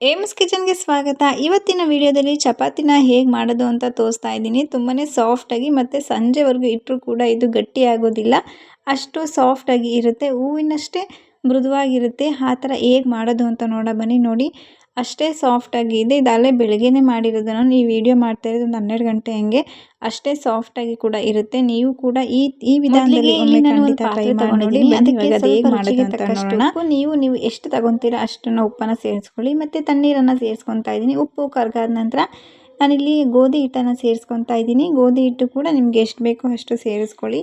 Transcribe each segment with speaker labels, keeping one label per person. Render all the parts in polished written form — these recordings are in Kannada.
Speaker 1: ಏಮ್ಸ್ ಕಿಚನ್ಗೆ ಸ್ವಾಗತ. ಇವತ್ತಿನ ವಿಡಿಯೋದಲ್ಲಿ ಚಪಾತಿನ ಹೇಗೆ ಮಾಡೋದು ಅಂತ ತೋರಿಸ್ತಾ ಇದ್ದೀನಿ. ತುಂಬಾ ಸಾಫ್ಟಾಗಿ ಮತ್ತು ಸಂಜೆವರೆಗೂ ಇಟ್ಟರೂ ಕೂಡ ಇದು ಗಟ್ಟಿ ಆಗೋದಿಲ್ಲ. ಅಷ್ಟು ಸಾಫ್ಟಾಗಿ ಇರುತ್ತೆ, ಹೂವಿನಷ್ಟೇ ಮೃದುವಾಗಿರುತ್ತೆ. ಆ ಥರ ಹೇಗೆ ಮಾಡೋದು ಅಂತ ಬನ್ನಿ. ನೋಡಿ, ಅಷ್ಟೇ ಸಾಫ್ಟಾಗಿ ಇದೆ. ಇದಲ್ಲೇ ಬೆಳಗ್ಗೆನೇ ಮಾಡಿರೋದು. ನಾನು ಈ ವಿಡಿಯೋ ಮಾಡ್ತಾ ಇರೋದು ಒಂದು 12 ಗಂಟೆ ಹಂಗೆ. ಅಷ್ಟೇ ಸಾಫ್ಟಾಗಿ ಕೂಡ ಇರುತ್ತೆ. ನೀವು ಕೂಡ ಈ ವಿಧಾನದಲ್ಲಿ ಒಮ್ಮೆ ಖಂಡಿತ ಟ್ರೈ ಮಾಡಿ ನೋಡಿ. ಅದಕ್ಕೆ ಸ್ವಲ್ಪ ರುಚಿಗೆ ತಕ್ಕಷ್ಟು ಉಪ್ಪು, ನೀವು ಎಷ್ಟು ತಗೊತೀರಾ ಅಷ್ಟನ್ನು ಉಪ್ಪನ್ನು ಸೇರಿಸ್ಕೊಳ್ಳಿ. ಮತ್ತು ತಣ್ಣೀರನ್ನು ಸೇರಿಸ್ಕೊತಾ ಇದ್ದೀನಿ. ಉಪ್ಪು ಕರಗಾದ ನಂತರ ನಾನಿಲ್ಲಿ ಗೋಧಿ ಹಿಟ್ಟನ್ನು ಸೇರಿಸ್ಕೊತಾ ಇದ್ದೀನಿ. ಗೋಧಿ ಹಿಟ್ಟು ಕೂಡ ನಿಮಗೆ ಎಷ್ಟು ಬೇಕೋ ಅಷ್ಟು ಸೇರಿಸ್ಕೊಳ್ಳಿ.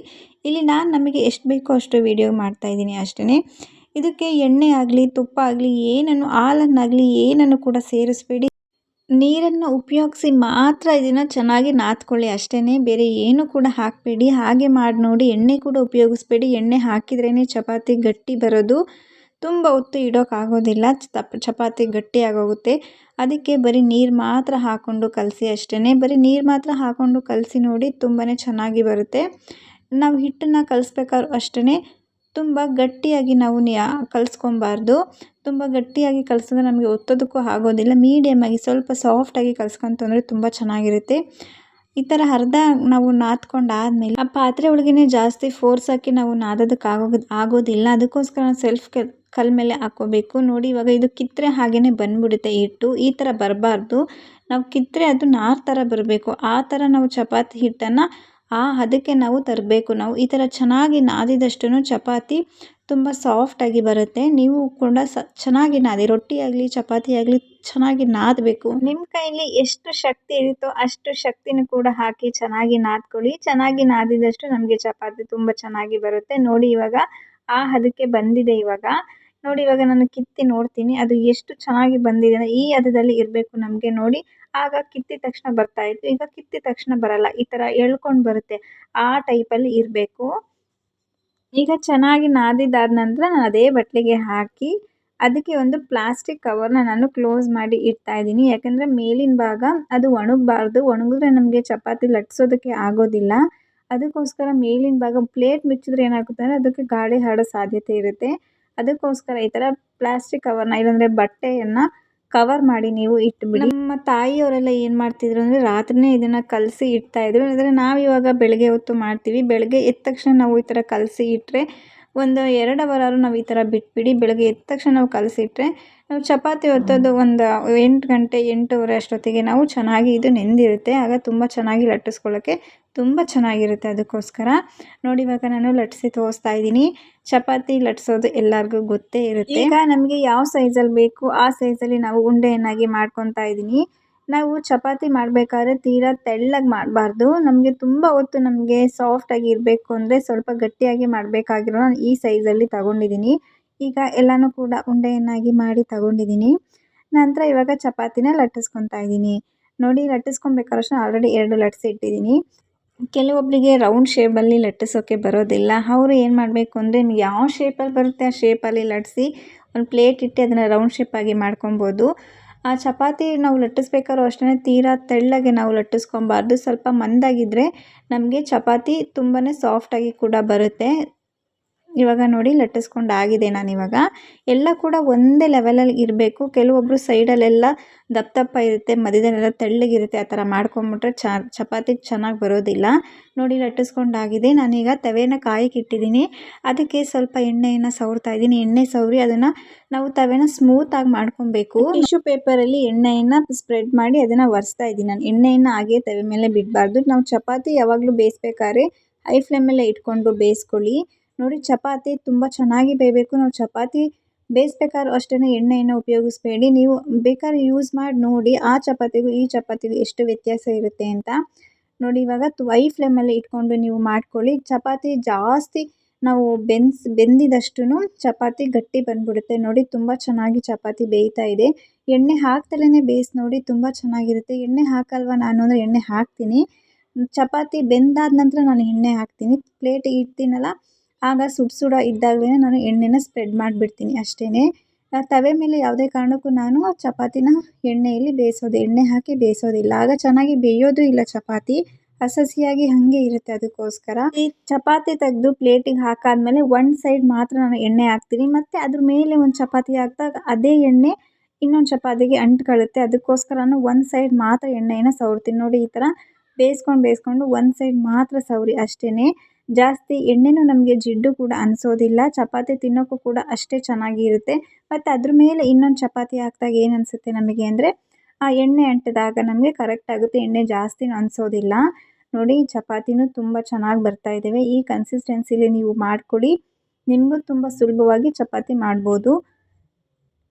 Speaker 1: ಇಲ್ಲಿ ನಮಗೆ ಎಷ್ಟು ಬೇಕೋ ಅಷ್ಟು ವಿಡಿಯೋ ಮಾಡ್ತಾಯಿದ್ದೀನಿ ಅಷ್ಟೇ. ಇದಕ್ಕೆ ಎಣ್ಣೆ ಆಗಲಿ ತುಪ್ಪ ಆಗಲಿ ಏನನ್ನು, ಹಾಲನ್ನಾಗಲಿ ಏನನ್ನು ಕೂಡ ಸೇರಿಸ್ಬೇಡಿ. ನೀರನ್ನು ಉಪಯೋಗಿಸಿ ಮಾತ್ರ ಇದನ್ನು ಚೆನ್ನಾಗಿ ನಾದ್ಕೊಳ್ಳಿ ಅಷ್ಟೇ. ಬೇರೆ ಏನು ಕೂಡ ಹಾಕಬೇಡಿ. ಹಾಗೆ ಮಾಡಿ ನೋಡಿ. ಎಣ್ಣೆ ಕೂಡ ಉಪಯೋಗಿಸ್ಬೇಡಿ. ಎಣ್ಣೆ ಹಾಕಿದ್ರೇ ಚಪಾತಿ ಗಟ್ಟಿ ಬರೋದು. ತುಂಬ ಹೊತ್ತು ಇಡೋಕ್ಕಾಗೋದಿಲ್ಲ, ಚಪಾತಿ ಗಟ್ಟಿ ಆಗೋಗುತ್ತೆ. ಅದಕ್ಕೆ ಬರೀ ನೀರು ಮಾತ್ರ ಹಾಕ್ಕೊಂಡು ಕಲಸಿ ಅಷ್ಟೇ. ಬರೀ ನೀರು ಮಾತ್ರ ಹಾಕ್ಕೊಂಡು ಕಲಸಿ ನೋಡಿ, ತುಂಬಾ ಚೆನ್ನಾಗಿ ಬರುತ್ತೆ. ನಾವು ಹಿಟ್ಟನ್ನು ಕಲಿಸ್ಬೇಕಾದ್ರೂ ಅಷ್ಟೇ, ತುಂಬ ಗಟ್ಟಿಯಾಗಿ ನಾವು ಕಲಿಸ್ಕೊಬಾರ್ದು. ತುಂಬ ಗಟ್ಟಿಯಾಗಿ ಕಲಿಸಿದ್ರೆ ನಮಗೆ ಒತ್ತೋದಕ್ಕೂ ಆಗೋದಿಲ್ಲ. ಮೀಡಿಯಮಾಗಿ ಸ್ವಲ್ಪ ಸಾಫ್ಟಾಗಿ ಕಲಿಸ್ಕೊಂತಂದರೆ ತುಂಬ ಚೆನ್ನಾಗಿರುತ್ತೆ. ಈ ಥರ ಅರ್ಧ ನಾವು ನಾದ್ಕೊಂಡಾದಮೇಲೆ ಆ ಪಾತ್ರೆ ಒಳಗೇ ಜಾಸ್ತಿ ಫೋರ್ಸ್ ಹಾಕಿ ನಾವು ಆಗೋದಿಲ್ಲ. ಅದಕ್ಕೋಸ್ಕರ ಸೆಲ್ಫ್ ಕಲ್ ಮೇಲೆ ಹಾಕ್ಕೋಬೇಕು. ನೋಡಿ, ಇವಾಗ ಇದು ಕಿತ್ತರೆ ಹಾಗೇ ಬಂದ್ಬಿಡುತ್ತೆ ಹಿಟ್ಟು. ಈ ಥರ ಬರಬಾರ್ದು. ನಾವು ಕಿತ್ತರೆ ಅದು ನಾರು ಥರ ಬರಬೇಕು. ಆ ಥರ ನಾವು ಚಪಾತಿ ಹಿಟ್ಟನ್ನು ಅದಕ್ಕೆ ನಾವು ತರಬೇಕು. ನಾವು ಈ ಥರ ಚೆನ್ನಾಗಿ ನಾದಿದಷ್ಟು ಚಪಾತಿ ತುಂಬ ಸಾಫ್ಟಾಗಿ ಬರುತ್ತೆ. ನೀವು ಕೂಡ ಚೆನ್ನಾಗಿ ನಾದಿ. ರೊಟ್ಟಿ ಆಗಲಿ ಚಪಾತಿ ಆಗಲಿ ಚೆನ್ನಾಗಿ ನಾದಬೇಕು. ನಿಮ್ಮ ಕೈಲಿ ಎಷ್ಟು ಶಕ್ತಿ ಇರುತ್ತೋ ಅಷ್ಟು ಶಕ್ತಿನೂ ಕೂಡ ಹಾಕಿ ಚೆನ್ನಾಗಿ ನಾದ್ಕೊಳ್ಳಿ. ಚೆನ್ನಾಗಿ ನಾದಿದಷ್ಟು ನಮಗೆ ಚಪಾತಿ ತುಂಬ ಚೆನ್ನಾಗಿ ಬರುತ್ತೆ. ನೋಡಿ, ಇವಾಗ ಅದಕ್ಕೆ ಬಂದಿದೆ. ನೋಡಿ, ಇವಾಗ ನಾನು ಕಿತ್ತಿ ನೋಡ್ತೀನಿ ಅದು ಎಷ್ಟು ಚೆನ್ನಾಗಿ ಬಂದಿದೆ. ಈ ಹದದಲ್ಲಿ ಇರಬೇಕು ನಮಗೆ. ನೋಡಿ, ಆಗ ಕಿತ್ತಿದ ತಕ್ಷಣ ಬರ್ತಾಯಿತ್ತು. ಈಗ ಕಿತ್ತಿದ ತಕ್ಷಣ ಬರಲ್ಲ, ಈ ಥರ ಎಳ್ಕೊಂಡು ಬರುತ್ತೆ. ಆ ಟೈಪಲ್ಲಿ ಇರಬೇಕು. ಈಗ ಚೆನ್ನಾಗಿ ನಾದಿದ್ದಾದ ನಂತರ ನಾನು ಅದೇ ಬಟ್ಲಿಗೆ ಹಾಕಿ ಅದಕ್ಕೆ ಒಂದು ಪ್ಲಾಸ್ಟಿಕ್ ಕವರ್ನ ನಾನು ಕ್ಲೋಸ್ ಮಾಡಿ ಇಡ್ತಾಯಿದ್ದೀನಿ. ಯಾಕಂದರೆ ಮೇಲಿನ ಭಾಗ ಅದು ಒಣಗಬಾರ್ದು. ಒಣಗಿದ್ರೆ ನಮಗೆ ಚಪಾತಿ ಲಟ್ಸೋದಕ್ಕೆ ಆಗೋದಿಲ್ಲ. ಅದಕ್ಕೋಸ್ಕರ ಮೇಲಿನ ಭಾಗ ಪ್ಲೇಟ್ ಮುಚ್ಚಿದ್ರೆ ಏನಾಗುತ್ತೆ ಅಂದರೆ ಅದಕ್ಕೆ ಗಾಳಿ ಆಡೋ ಸಾಧ್ಯತೆ ಇರುತ್ತೆ. ಅದಕ್ಕೋಸ್ಕರ ಈ ಥರ ಪ್ಲಾಸ್ಟಿಕ್ ಕವರ್ನ ಇಲ್ಲಾಂದರೆ ಬಟ್ಟೆಯನ್ನು ಕವರ್ ಮಾಡಿ ನೀವು ಇಟ್ಬಿಡಿ. ನಮ್ಮ ತಾಯಿಯವರೆಲ್ಲ ಏನು ಮಾಡ್ತಿದ್ರು ಅಂದರೆ ರಾತ್ರಿನೇ ಇದನ್ನು ಕಲಸಿ ಇಡ್ತಾಯಿದ್ರು. ಅಂದರೆ ನಾವಿವಾಗ ಬೆಳಗ್ಗೆ ಹೊತ್ತು ಮಾಡ್ತೀವಿ. ಬೆಳಗ್ಗೆ ಎದ್ದ ತಕ್ಷಣ ನಾವು ಈ ಥರ ಕಲಸಿ ಇಟ್ಟರೆ ಒಂದು 2 ಅವರಾದ್ರು ನಾವು ಈ ಥರ ಬಿಟ್ಬಿಡಿ. ಬೆಳಗ್ಗೆ ಎದ್ದ ತಕ್ಷಣ ನಾವು ಕಲಸಿಟ್ರೆ ನಾವು ಚಪಾತಿ ಹೊತ್ತೋದು ಒಂದು 8 ಗಂಟೆ 8:30 ಅಷ್ಟೊತ್ತಿಗೆ ನಾವು ಚೆನ್ನಾಗಿ ಇದು ನೆಂದಿರುತ್ತೆ. ಆಗ ತುಂಬ ಚೆನ್ನಾಗಿ ಲಟ್ಟಿಸ್ಕೊಳ್ಳೋಕ್ಕೆ ತುಂಬ ಚೆನ್ನಾಗಿರುತ್ತೆ. ಅದಕ್ಕೋಸ್ಕರ ನೋಡಿ, ಇವಾಗ ನಾನು ಲಟ್ಟಿಸಿ ತೋರಿಸ್ತಾ ಇದ್ದೀನಿ. ಚಪಾತಿ ಲಟ್ಟಿಸೋದು ಎಲ್ಲರಿಗೂ ಗೊತ್ತೇ ಇರುತ್ತೆ. ಈಗ ನಮಗೆ ಯಾವ ಸೈಜಲ್ಲಿ ಬೇಕು ಆ ಸೈಜಲ್ಲಿ ನಾವು ಉಂಡೆಯನ್ನಾಗಿ ಮಾಡ್ಕೊತಾ ಇದ್ದೀನಿ. ನಾವು ಚಪಾತಿ ಮಾಡಬೇಕಾದ್ರೆ ತೀರಾ ತೆಳ್ಳಗೆ ಮಾಡಬಾರ್ದು. ನಮಗೆ ತುಂಬ ಹೊತ್ತು ನಮಗೆ ಸಾಫ್ಟಾಗಿ ಇರಬೇಕು ಅಂದರೆ ಸ್ವಲ್ಪ ಗಟ್ಟಿಯಾಗಿ ಮಾಡಬೇಕಾಗಿರೋ ನಾನು ಈ ಸೈಜಲ್ಲಿ ತಗೊಂಡಿದ್ದೀನಿ. ಈಗ ಎಲ್ಲನೂ ಕೂಡ ಉಂಡೆಯನ್ನಾಗಿ ಮಾಡಿ ತಗೊಂಡಿದ್ದೀನಿ. ನಂತರ ಇವಾಗ ಚಪಾತಿನ ಲಟ್ಟಿಸ್ಕೊತಾ ಇದ್ದೀನಿ. ನೋಡಿ, ಲಟ್ಟಿಸ್ಕೊಬೇಕಾದ್ರೆ ಆಲ್ರೆಡಿ 2 ಲಟ್ಟಿಸಿ ಇಟ್ಟಿದ್ದೀನಿ. ಕೆಲವೊಬ್ಬರಿಗೆ ರೌಂಡ್ ಶೇಪಲ್ಲಿ ಲಟ್ಟಿಸೋಕ್ಕೆ ಬರೋದಿಲ್ಲ. ಅವರು ಏನು ಮಾಡಬೇಕು ಅಂದರೆ ನಿಮ್ಗೆ ಯಾವ ಶೇಪಲ್ಲಿ ಬರುತ್ತೆ ಆ ಶೇಪಲ್ಲಿ ಲಟ್ಟಿಸಿ ಒಂದು ಪ್ಲೇಟ್ ಇಟ್ಟು ಅದನ್ನು ರೌಂಡ್ ಶೇಪಾಗಿ ಮಾಡ್ಕೊಬೋದು. ಆ ಚಪಾತಿ ನಾವು ಲಟ್ಟಿಸ್ಬೇಕಾದ್ರೂ ಅಷ್ಟೇ ತೀರಾ ತೆಳ್ಳಗೆ ನಾವು ಲಟ್ಟಿಸ್ಕೊಬಾರ್ದು. ಸ್ವಲ್ಪ ಮಂದಾಗಿದ್ದರೆ ನಮಗೆ ಚಪಾತಿ ತುಂಬಾ ಸಾಫ್ಟಾಗಿ ಕೂಡ ಬರುತ್ತೆ. ಇವಾಗ ನೋಡಿ, ಲಟ್ಟಿಸ್ಕೊಂಡಾಗಿದೆ. ನಾನಿವಾಗ ಎಲ್ಲ ಕೂಡ ಒಂದೇ ಲೆವೆಲಲ್ಲಿ ಇರಬೇಕು. ಕೆಲವೊಬ್ಬರು ಸೈಡಲ್ಲೆಲ್ಲ ದಪ್ಪ ದಪ್ಪ ಇರುತ್ತೆ, ಮಧ್ಯದಲ್ಲೆಲ್ಲ ತೆಳ್ಳಗಿರುತ್ತೆ. ಆ ಥರ ಮಾಡ್ಕೊಂಬಿಟ್ರೆ ಚಪಾತಿ ಚೆನ್ನಾಗಿ ಬರೋದಿಲ್ಲ. ನೋಡಿ, ಲಟ್ಟಿಸ್ಕೊಂಡಾಗಿದೆ. ನಾನೀಗ ತವೆನ ಕಾಯಕ್ಕೆ ಇಟ್ಟಿದ್ದೀನಿ. ಅದಕ್ಕೆ ಸ್ವಲ್ಪ ಎಣ್ಣೆಯನ್ನು ಸವರ್ತಾ ಇದ್ದೀನಿ. ಎಣ್ಣೆ ಸವರಿ ಅದನ್ನು ನಾವು ತವೆನ ಸ್ಮೂತಾಗಿ ಮಾಡ್ಕೊಬೇಕು. ಟಿಶ್ಯೂ ಪೇಪರಲ್ಲಿ ಎಣ್ಣೆಯನ್ನು ಸ್ಪ್ರೆಡ್ ಮಾಡಿ ಅದನ್ನು ಒರೆಸ್ತಾ ಇದ್ದೀನಿ ನಾನು. ಎಣ್ಣೆಯನ್ನು ಹಾಗೆ ತವೆ ಮೇಲೆ ಬಿಡಬಾರ್ದು. ನಾವು ಚಪಾತಿ ಯಾವಾಗಲೂ ಬೇಯಿಸ್ಬೇಕಾದ್ರೆ ಹೈ ಫ್ಲೇಮಲ್ಲೇ ಇಟ್ಕೊಂಡು ಬೇಯಿಸ್ಕೊಳ್ಳಿ. ನೋಡಿ, ಚಪಾತಿ ತುಂಬ ಚೆನ್ನಾಗಿ ಬೇಯಬೇಕು. ನಾವು ಚಪಾತಿ ಬೇಯಿಸ್ಬೇಕಾದ್ರೂ ಅಷ್ಟೇ ಎಣ್ಣೆಯನ್ನು ಉಪಯೋಗಿಸ್ಬೇಡಿ. ನೀವು ಬೇಕಾದ್ರೆ ಯೂಸ್ ಮಾಡಿ ನೋಡಿ ಆ ಚಪಾತಿಗೂ ಈ ಚಪಾತಿಗೂ ಎಷ್ಟು ವ್ಯತ್ಯಾಸ ಇರುತ್ತೆ ಅಂತ. ನೋಡಿ, ಇವಾಗ ಹೈ ಫ್ಲೇಮಲ್ಲಿ ಇಟ್ಕೊಂಡು ನೀವು ಮಾಡ್ಕೊಳ್ಳಿ. ಚಪಾತಿ ಜಾಸ್ತಿ ನಾವು ಬೆಂದಿದಷ್ಟು ಚಪಾತಿ ಗಟ್ಟಿ ಬಂದ್ಬಿಡುತ್ತೆ. ನೋಡಿ, ತುಂಬ ಚೆನ್ನಾಗಿ ಚಪಾತಿ ಬೇಯ್ತಾ ಇದೆ. ಎಣ್ಣೆ ಹಾಕ್ದಲೇ ಬೇಯಿಸಿ ನೋಡಿ, ತುಂಬ ಚೆನ್ನಾಗಿರುತ್ತೆ. ಎಣ್ಣೆ ಹಾಕಲ್ವ ನಾನು ಅಂದರೆ ಎಣ್ಣೆ ಹಾಕ್ತೀನಿ. ಚಪಾತಿ ಬೆಂದಾದ ನಂತರ ನಾನು ಎಣ್ಣೆ ಹಾಕ್ತೀನಿ. ಪ್ಲೇಟಿಗೆ ಇಡ್ತೀನಲ್ಲ ಆಗ ಸುಡ ಇದ್ದಾಗಲೇ ನಾನು ಎಣ್ಣೆನ ಸ್ಪ್ರೆಡ್ ಮಾಡಿಬಿಡ್ತೀನಿ ಅಷ್ಟೇ. ತವೆ ಮೇಲೆ ಯಾವುದೇ ಕಾರಣಕ್ಕೂ ನಾನು ಚಪಾತಿನ ಎಣ್ಣೆಯಲ್ಲಿ ಬೇಯಿಸೋದು, ಎಣ್ಣೆ ಹಾಕಿ ಬೇಯಿಸೋದಿಲ್ಲ. ಆಗ ಚೆನ್ನಾಗಿ ಬೇಯೋದು ಇಲ್ಲ. ಚಪಾತಿ ಹಸಿಯಾಗಿ ಹಾಗೆ ಇರುತ್ತೆ. ಅದಕ್ಕೋಸ್ಕರ ಈ ಚಪಾತಿ ತೆಗೆದು ಪ್ಲೇಟಿಗೆ ಹಾಕಾದ್ಮೇಲೆ ಒಂದು ಸೈಡ್ ಮಾತ್ರ ನಾನು ಎಣ್ಣೆ ಹಾಕ್ತೀನಿ. ಮತ್ತು ಅದ್ರ ಮೇಲೆ ಒಂದು ಚಪಾತಿ ಹಾಕಿದಾಗ ಅದೇ ಎಣ್ಣೆ ಇನ್ನೊಂದು ಚಪಾತಿಗೆ ಅಂಟ್ಕೊಳ್ಳುತ್ತೆ. ಅದಕ್ಕೋಸ್ಕರನೂ ಒಂದು ಸೈಡ್ ಮಾತ್ರ ಎಣ್ಣೆಯನ್ನು ಸವರ್ತೀನಿ. ನೋಡಿ ಈ ಥರ ಬೇಯಿಸ್ಕೊಂಡು ಒಂದು ಸೈಡ್ ಮಾತ್ರ ಸವರಿ ಅಷ್ಟೇ. ಜಾಸ್ತಿ ಎಣ್ಣೆನೂ ನಮಗೆ ಜಿಡ್ಡು ಕೂಡ ಅನಿಸೋದಿಲ್ಲ. ಚಪಾತಿ ತಿನ್ನೋಕ್ಕೂ ಕೂಡ ಅಷ್ಟೇ ಚೆನ್ನಾಗಿರುತ್ತೆ. ಮತ್ತು ಅದ್ರ ಮೇಲೆ ಇನ್ನೊಂದು ಚಪಾತಿ ಹಾಕಿದಾಗ ಏನು ಅನಿಸುತ್ತೆ ನಮಗೆ ಅಂದರೆ ಆ ಎಣ್ಣೆ ಅಂಟಿದಾಗ ನಮಗೆ ಕರೆಕ್ಟ್ ಆಗುತ್ತೆ. ಎಣ್ಣೆ ಜಾಸ್ತಿನೂ ಅನಿಸೋದಿಲ್ಲ. ನೋಡಿ ಚಪಾತಿನೂ ತುಂಬ ಚೆನ್ನಾಗಿ ಬರ್ತಾ ಇದ್ದಾವೆ. ಈ ಕನ್ಸಿಸ್ಟೆನ್ಸಿಲಿ ನೀವು ಮಾಡಿಕೊಡಿ. ನಿಮಗೂ ತುಂಬ ಸುಲಭವಾಗಿ ಚಪಾತಿ ಮಾಡ್ಬೋದು.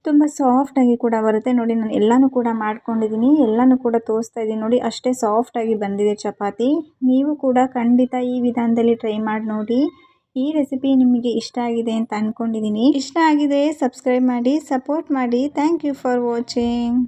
Speaker 1: ತುಂಬ ಸಾಫ್ಟಾಗಿ ಕೂಡ ಬರುತ್ತೆ. ನೋಡಿ ನಾನು ಎಲ್ಲನೂ ಕೂಡ ಮಾಡ್ಕೊಂಡಿದ್ದೀನಿ. ಎಲ್ಲನೂ ಕೂಡ ತೋರಿಸ್ತಾ ಇದ್ದೀನಿ ನೋಡಿ, ಅಷ್ಟೇ ಸಾಫ್ಟಾಗಿ ಬಂದಿದೆ ಚಪಾತಿ. ನೀವು ಕೂಡ ಖಂಡಿತ ಈ ವಿಧಾನದಲ್ಲಿ ಟ್ರೈ ಮಾಡಿ ನೋಡಿ. ಈ ರೆಸಿಪಿ ನಿಮಗೆ ಇಷ್ಟ ಆಗಿದೆ ಅಂತ ಅಂದ್ಕೊಂಡಿದ್ದೀನಿ. ಇಷ್ಟ ಆಗಿದೆ ಸಬ್ಸ್ಕ್ರೈಬ್ ಮಾಡಿ, ಸಪೋರ್ಟ್ ಮಾಡಿ. Thank you for watching.